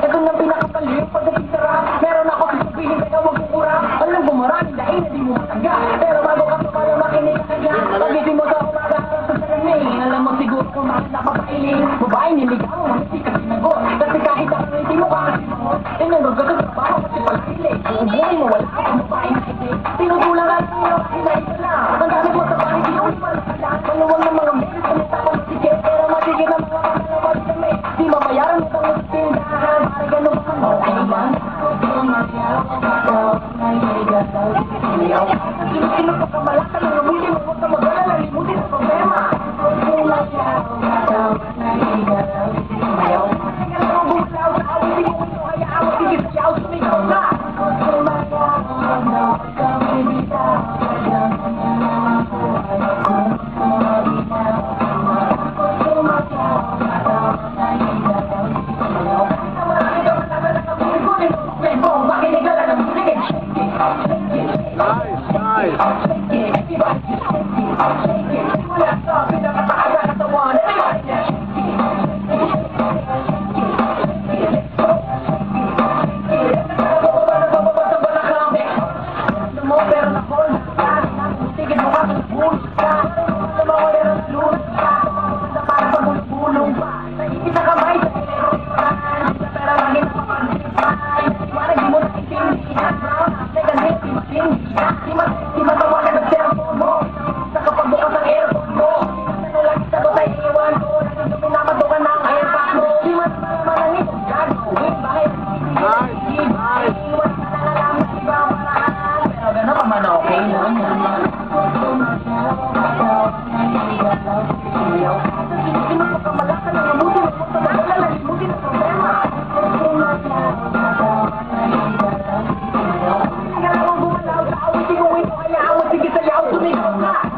Ito na pinakapaliw pagdating sa rap. Meron ako sasabihin kaya huwag kukura. Alam ko maraming dahil na di mo matangga. Pero bago ka pa pala makinig ka kanya. Pagising mo sa umaga harap sa salamin. Alam mo siguro kung bakit napapailing. Babae niligaw, hindi ka sinagot. Kasi kahit nakangiti mo ka kasi mo. Tinanggol ka sa trabaho kasi palahilig. Kung buhay mo wala ka babae na isip. Tinutulang ka sa iyo kasi naisa lang. Ang gamit mo sa bahay di yung malakalan. Maluwag ng mga meses sa mita ko masigit. Pero masigit ang mga kamalawag sa may. Di mabayaran mo kang tindahan. Para ganun ka mo. Sino pa kamalakan ang lumili mo huwag ka mag-alala. Limutin ang problema. Sige, sayaw, sumigaw ka!